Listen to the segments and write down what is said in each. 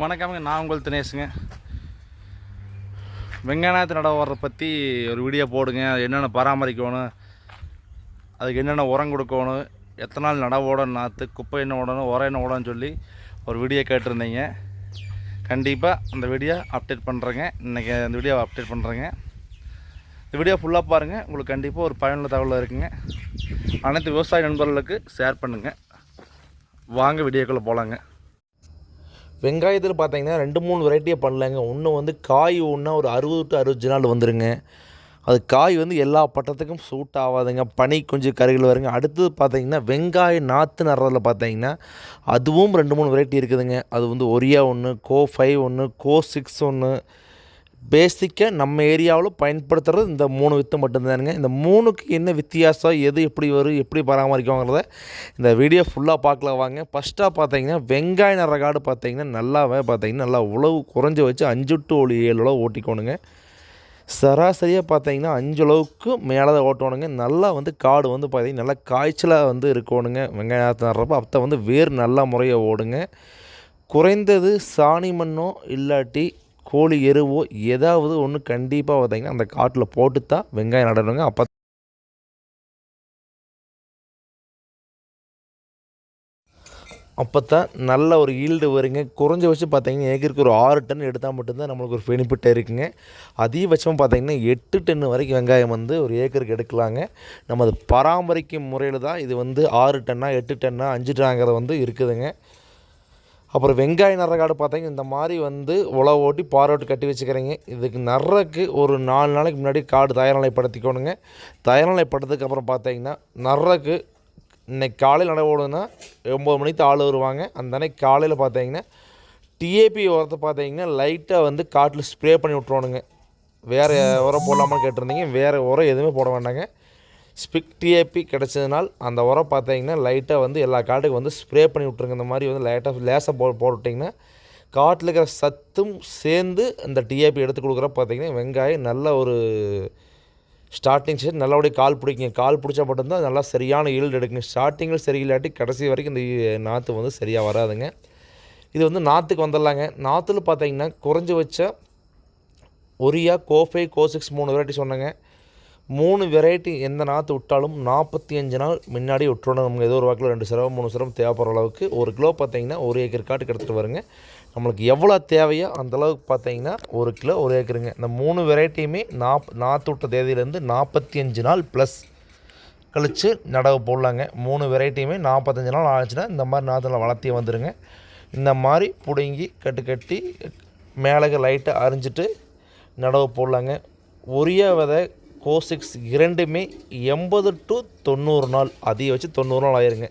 வணக்கம்ங்க. நான் உங்கள் தினேஷுங்க. வெங்காயத்து நடவு வர்றதை பற்றி ஒரு வீடியோ போடுங்க. என்னென்ன பராமரிக்கணும், அதுக்கு என்னென்ன உரம் கொடுக்கணும், எத்தனை நாள் நடவோட நாற்று, குப்பை என்ன ஓடணும், உரம் என்ன ஓடணும்னு சொல்லி ஒரு வீடியோ கேட்டிருந்தீங்க. கண்டிப்பாக அந்த வீடியோ அப்டேட் பண்ணுறேங்க. இன்றைக்கி அந்த வீடியோவை அப்டேட் பண்ணுறேங்க. இந்த வீடியோ ஃபுல்லாக பாருங்கள். உங்களுக்கு கண்டிப்பாக ஒரு பயனுள்ள தகவல் இருக்குங்க. அனைத்து விவசாய நண்பர்களுக்கு ஷேர் பண்ணுங்கள். வாங்க வீடியோக்குள்ளே போகலாங்க. வெங்காயத்தில் பார்த்தீங்கன்னா 2-3 வெரைட்டியாக பண்ணலாங்க. ஒன்று வந்து காய் ஒன்றா ஒரு 60 to 65 நாள் வந்துடுங்க. அது காய் வந்து எல்லா பட்டத்துக்கும் சூட் ஆகாதுங்க. பனி கொஞ்சம் கருகில் வருங்க. அடுத்தது பார்த்தீங்கன்னா வெங்காய நாற்று நடுறதுல பார்த்தீங்கன்னா அதுவும் 2-3 வெரைட்டி இருக்குதுங்க. அது வந்து ஒரியா ஒன்று, கோ5 ஒன்று, கோ6 ஒன்று. பேசிக்காக நம்ம ஏரியாவில் பயன்படுத்துகிறது இந்த 3 வித்து மட்டும்தானுங்க. இந்த 3க்கு என்ன வித்தியாசம், எது எப்படி வரும், எப்படி பராமரிக்குவாங்கிறத இந்த வீடியோ ஃபுல்லாக பார்க்கலாம் வாங்க. ஃபஸ்ட்டாக பார்த்தீங்கன்னா வெங்காய நரகாடு பார்த்தீங்கன்னா நல்லா உழவு குறைஞ்சி வச்சு 5 to 7 உழவு ஓட்டிக்கோணுங்க. சராசரியாக பார்த்தீங்கன்னா 5 உழவுக்கு மேலே தான் ஓட்டணுங்க. நல்லா வந்து காடு வந்து பார்த்தீங்கன்னா நல்லா காய்ச்சலாக வந்து இருக்கணுங்க. வெங்காயத்தை நடுறப்போ அப்போ வந்து வேர் நல்ல முறையாக ஓடுங்க. குறைந்தது சாணி மண்ணோ இல்லாட்டி கோழி எருவோ ஏதாவது ஒன்று கண்டிப்பாக பார்த்தீங்கன்னா அந்த காட்டில் போட்டு தான் வெங்காயம் நடணுங்க. அப்போ தான் நல்ல ஒரு ஈல்டு வருங்க. குறைஞ்ச வச்சு பார்த்தீங்கன்னா ஏக்கருக்கு ஒரு 6 டன் எடுத்தால் மட்டும்தான் நம்மளுக்கு ஒரு பெனிஃபிட் இருக்குங்க. அதிகபட்சமாக பார்த்தீங்கன்னா 8 டன் வரைக்கும் வெங்காயம் வந்து ஒரு ஏக்கருக்கு எடுக்கலாங்க. நம்ம அது பராமரிக்கும் முறையில் தான் இது வந்து 6 டன்னா 8 டன்னா 5 டன்னாங்கிறத வந்து இருக்குதுங்க. அப்புறம் வெங்காய நடுறக்காடு பார்த்தீங்கன்னா இந்த மாதிரி வந்து உழவு ஓட்டி பாரோட்டு கட்டி வச்சுக்கிறீங்க. இதுக்கு நடுறக்கு ஒரு 4 நாளைக்கு முன்னாடி காடு தயார்நிலைப்படுத்திக்கணுங்க. தயார்நிலைப்படுத்ததுக்கு அப்புறம் பார்த்தீங்கன்னா நடுறக்கு இன்றைக்கி காலையில் நடவு ஓடுதுன்னா 9 மணிக்கு ஆள் வருவாங்க. அந்த அன்னைக்கு காலையில் பார்த்தீங்கன்னா டிஏபி உரத்தை பார்த்தீங்கன்னா லைட்டாக வந்து காட்டில் ஸ்ப்ரே பண்ணி விட்ருவானுங்க. வேறு உரம் போடலாமான்னு கேட்டிருந்தீங்க. வேறு உரம் எதுவுமே போட வேண்டாங்க. ஸ்பிக் டிஏபி கிடச்சதுனால் அந்த உரம் பார்த்தீங்கன்னா லைட்டாக வந்து எல்லா காட்டுக்கும் வந்து ஸ்ப்ரே பண்ணி விட்ருங்க. இந்த மாதிரி வந்து லேசாக போட்டுவிட்டிங்கன்னா காட்டில் இருக்கிற சத்தும் சேர்ந்து அந்த டிஏபி எடுத்து கொடுக்குற பார்த்தீங்கன்னா வெங்காயம் நல்ல ஒரு ஸ்டார்டிங் ஸ்டேஜ் நல்லபடியாக கால் பிடிக்குங்க. கால் பிடிச்சா மட்டும்தான் நல்லா சரியான ஈல்டு எடுக்குங்க. ஸ்டார்டிங்கில் சரியில்லாட்டி கடைசி வரைக்கும் இந்த நாற்று வந்து சரியாக வராதுங்க. இது வந்து நாற்றுக்கு வந்துடலாங்க. நாற்றுல பார்த்தீங்கன்னா குறைஞ்சி வச்ச ஒரியா, கோ5, கோ6 3 வெரைட்டி சொன்னேங்க. 3 வெரைட்டி எந்த நாற்று விட்டாலும் 45 நாள் முன்னாடி விட்டுறணும். நமக்கு ஏதோ ஒரு வாக்கில் 2 சிரமம் 3 சிரமம் தேவைப்படுற அளவுக்கு 1 கிலோ பார்த்தீங்கன்னா 1 ஏக்கர் காட்டுக்கு எடுத்துகிட்டு வருங்க. நம்மளுக்கு எவ்வளோ தேவையோ அந்தளவுக்கு பார்த்தீங்கன்னா 1 கிலோ 1 ஏக்கருங்க. இந்த 3 வெரைட்டியுமே நாற்று விட்ட தேதியிலேருந்து 45 நாள் ப்ளஸ் கழித்து நடவு போடலாங்க. 3 வெரைட்டியுமே 45 நாள் ஆச்சுன்னா இந்த மாதிரி நாற்றுல வளர்த்தி வந்துடுங்க. இந்த மாதிரி பிடுங்கி கட்டி மேலே லைட்டாக அரிஞ்சிட்டு நடவு போடலாங்க. ஒரியா விதை கோ6 இரண்டுமே 80 to 90 நாள், அதிக வச்சு 90 நாள் ஆயிருங்க.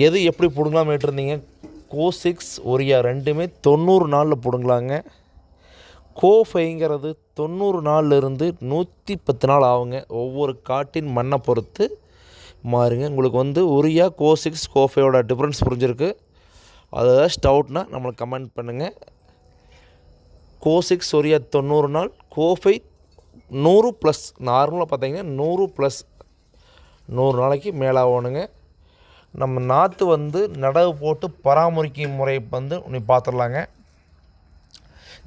எது எப்படி பிடுங்கலாம் இருந்தீங்க? கோ6 ஒரியா ரெண்டுமே 90 நாளில் பிடுங்கலாங்க. கோ5ங்கிறது 90 நாள்லேருந்து 110 நாள் ஆகுங்க. ஒவ்வொரு காட்டின் மண்ணை பொறுத்து மாறுங்க. உங்களுக்கு வந்து ஒரியா, கோ6, கோ5யோட டிஃப்ரென்ஸ் புரிஞ்சிருக்கு. அதை ஸ்டவுட்னா நம்மளுக்கு கமெண்ட் பண்ணுங்கள். கோ6 ஒரியா 90 நாள், கோ5 100+. நார்மலாக பார்த்தீங்கன்னா 100+, 100 நாளைக்கு மேலே ஆகணுங்க. நம்ம நாற்று வந்து நடவு போட்டு பராமரிக்கும் முறை வந்து நீ பார்த்துடலாங்க.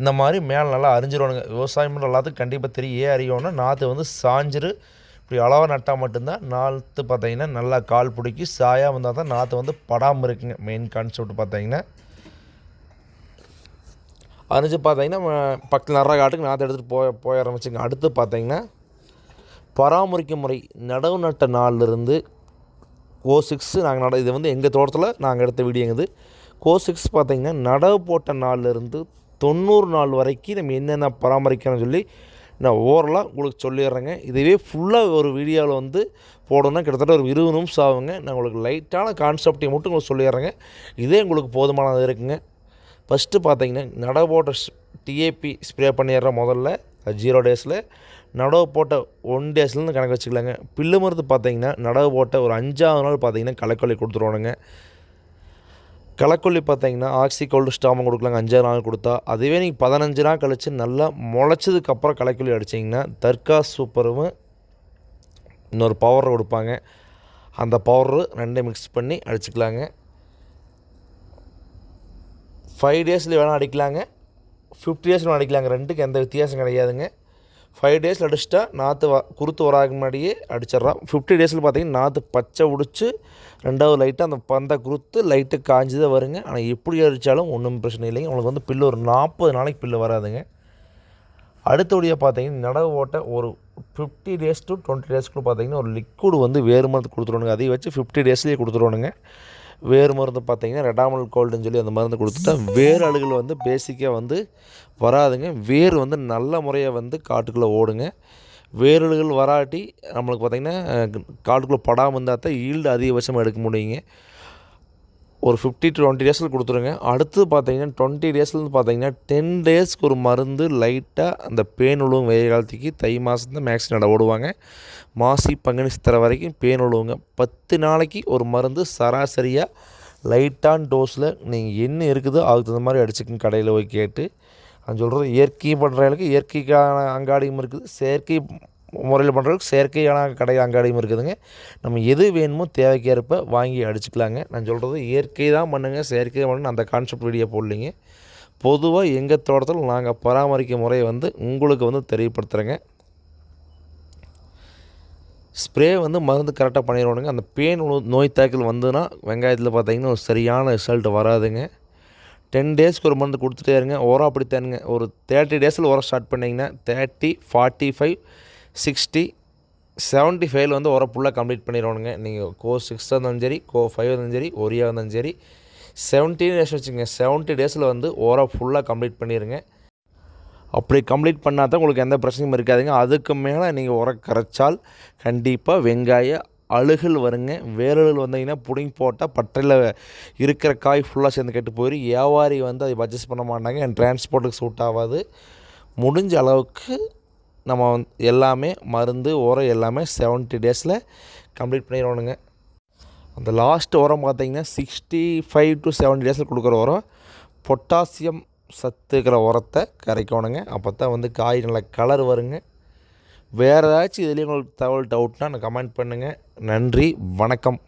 இந்த மாதிரி மேலே நல்லா அரிஞ்சிடணுங்க. விவசாயம் பண்ணுற எல்லாத்துக்கும் கண்டிப்பாக தெரியும். ஏன் அறியணும்னா நாற்று வந்து சாஞ்சிரு இப்படி அளவாக நட்டால் மட்டும்தான் நாற்று பார்த்தீங்கன்னா நல்லா கால் பிடிக்கி சாயாக வந்தால் தான் நாற்று வந்து படாமல் இருக்குங்க. மெயின் கான்செப்ட் பார்த்தீங்கன்னா அரிஞ்சு பார்த்தீங்கன்னா பக்கத்தில் நிறைய காட்டுக்கு நாற்று எடுத்துகிட்டு போய் ஆரம்பிச்சுங்க. அடுத்து பார்த்தீங்கன்னா பராமரிக்கும் முறை நடவு நட்ட நாள்லேருந்து கோ6 நாங்கள் இது வந்து எங்கள் தோட்டத்தில் நாங்கள் எடுத்த வீடியோங்குது. கோ6 பார்த்தீங்கன்னா நடவு போட்ட நாள்லேருந்து 90 நாள் வரைக்கும் நம்ம என்னென்ன பராமரிக்கணும்னு சொல்லி நான் ஓரலாக உங்களுக்கு சொல்லிடுறேங்க. இதுவே ஃபுல்லாக ஒரு வீடியோவில் வந்து போடணும்னா கிட்டத்தட்ட ஒரு 20 நிமிஷம் ஆகுங்க. நான் உங்களுக்கு லைட்டான கான்செப்டை மட்டும் உங்களுக்கு சொல்லிடுறேங்க. இதே உங்களுக்கு போதுமானது இருக்குங்க. ஃபஸ்ட்டு பார்த்தீங்கன்னா நடவு போட்ட டிஏபி ஸ்ப்ரே பண்ணிடுற முதல்ல 0 டேஸில், நடவு போட்ட 1 டேஸ்லேருந்து கணக்கு வச்சுக்கலாங்க. பில்லு மருந்து பார்த்தீங்கன்னா நடவு போட்ட ஒரு 5ஆவது நாள் பார்த்தீங்கன்னா களைக்கொல்லி கொடுத்துருவானுங்க. களைக்கொல்லி பார்த்தீங்கன்னா ஆக்சிகோல்டு ஸ்டாமம் கொடுக்கலாங்க 5ஆவது நாள் கொடுத்தா. அதுவே நீங்கள் 15 நாள் கழித்து நல்லா முளைச்சதுக்கப்புறம் களைக்கொல்லி அடிச்சிங்கன்னா தர்கா சூப்பரும் இன்னொரு பவுடர் கொடுப்பாங்க. அந்த பவுடரு 2 மிக்ஸ் பண்ணி அடிச்சுக்கலாங்க. 5 டேஸில் வேணால் அடிக்கலாங்க, 50 டேஸில் அடிக்கலாங்க. ரெண்டுக்கு எந்த வித்தியாசம் கிடையாதுங்க. 5 டேஸில் அடிச்சிட்டா நாற்று குருத்து வராதுக்கு முன்னாடியே அடிச்சிட்றோம். 50 டேஸில் பார்த்திங்கன்னா நாற்று பச்சை உடிச்சு 2வது லைட்டாக அந்த பந்த குருத்து லைட்டு காஞ்சி தான் வருங்க. ஆனால் எப்படி அடித்தாலும் ஒன்றும் பிரச்சனை இல்லைங்க. உங்களுக்கு வந்து பில்லு ஒரு 40 நாளைக்கு பில்லு வராதுங்க. அடுத்தபடியாக பார்த்தீங்கன்னா நடவு ஓட்ட ஒரு 50 டேஸ் டு 20 டேஸ்க்குள்ளே பார்த்தீங்கன்னா ஒரு லிக்விடு வந்து வேறு மருந்து கொடுத்துருவானுங்க. அதை வச்சு 50 டேஸ்லேயே கொடுத்துருவானுங்க. வேறு மருந்து பார்த்தீங்கன்னா ரெடாமல் கோல்டுன்னு சொல்லி அந்த மருந்து கொடுத்துட்டா வேறு அழுகல் வந்து பேசிக்காக வந்து வராதுங்க. வேர் வந்து நல்ல முறையாக வந்து காட்டுக்குள்ளே ஓடுங்க. வேரழுகள் வராட்டி நம்மளுக்கு பார்த்திங்கன்னா காட்டுக்குள்ளே படாமல் இருந்தால் தான் ஈல்டு அதிகபட்சமாக எடுக்க முடியுங்க. ஒரு 50 to 20 டேஸில் கொடுத்துருங்க. அடுத்து பார்த்தீங்கன்னா 20 டேஸ்லேருந்து பார்த்தீங்கன்னா 10 டேஸ்க்கு ஒரு மருந்து லைட்டாக அந்த பேன் உழுவும். வெயில் காலத்துக்கு தை மாதம் தான் மேக்ஸிமம் நட ஓடுவாங்க. மாசி பங்குனி சித்திரை வரைக்கும் பேன் உழுவுங்க. 10 நாளைக்கு ஒரு மருந்து சராசரியாக லைட்டான டோஸில் நீங்கள் என்ன இருக்குதோ அதுக்கு தகுந்த மாதிரி அடிச்சுக்கங்க. கடையில் போய் கேட்டு நான் சொல்கிறது இயற்கை பண்ணுறவங்களுக்கு இயற்கைக்கான அங்காடியும் இருக்குது, செயற்கை முறையில் பண்ணுறதுக்கு செயற்கையான அங்காடியும் இருக்குதுங்க. நம்ம எது வேணுமோ தேவைக்கேற்ப வாங்கி அடிச்சுக்கலாங்க. நான் சொல்கிறது இயற்கை தான் பண்ணுங்க, செயற்கை தான் பண்ணுங்க, அந்த கான்செப்ட் வீடியோ போடலிங்க. பொதுவாக எங்கள் தோட்டத்தில் நாங்கள் பராமரிக்கும் முறையை வந்து உங்களுக்கு வந்து தெரியப்படுத்துகிறேங்க. ஸ்ப்ரே வந்து மருந்து கரெக்டாக பண்ணிடுவானுங்க. அந்த பேன் நோய் தாக்கல் வந்ததுன்னா வெங்காயத்தில் பார்த்தீங்கன்னா ஒரு சரியான ரிசல்ட் வராதுங்க. 10 டேஸ்க்கு ஒரு மருந்து கொடுத்துட்டே இருங்க. உரம் அப்படித்தானுங்க. ஒரு 30 டேஸில் உரம் ஸ்டார்ட் பண்ணிங்கன்னா 30, 45, 60, 75 வந்து உரம் ஃபுல்லாக கம்ப்ளீட் பண்ணிடுவானுங்க. நீங்கள் கோ 6 இருந்தாலும் சரி, கோ 5 இருந்தாலும் சரி, ஒரியா இருந்தாலும் சரி, 17 டேஸ் வச்சுங்க. 70 டேஸில் வந்து உரம் ஃபுல்லாக கம்ப்ளீட் பண்ணிடுங்க. அப்படி கம்ப்ளீட் பண்ணால் தான் உங்களுக்கு எந்த பிரச்சனையும் இருக்காதுங்க. அதுக்கு மேலே நீங்கள் உரம் கரைச்சால் கண்டிப்பாக வெங்காய அழுகல் வருங்க. வேரழுகல் வந்தீங்கன்னா பிடுங்கி போட்டால் பட்டையில் இருக்கிற காய் ஃபுல்லாக சேர்ந்து கெட்டு போயிடும். வியாபாரி வந்து அதை பட்ஜெட் பண்ண மாட்டாங்க. என் டிரான்ஸ்போர்ட்டுக்கு சூட் ஆகாது. முடிஞ்ச அளவுக்கு நம்ம எல்லாமே மருந்து உரம் எல்லாமே 70 டேஸில் கம்ப்ளீட் பண்ணிடணுங்க. அந்த லாஸ்ட் உரம் பார்த்திங்கன்னா 65 to 70 டேஸில் கொடுக்குற உரம் பொட்டாசியம் சத்துக்கிற உரத்தை கரைக்கணுங்க. அப்போ தான் வந்து காய் நல்லா கலர் வருங்க. வேறு ஏதாச்சும் இதுலேயும் உங்களுக்கு தகவல் டவுட்னால் நான் கமெண்ட் பண்ணுங்கள். நன்றி, வணக்கம்.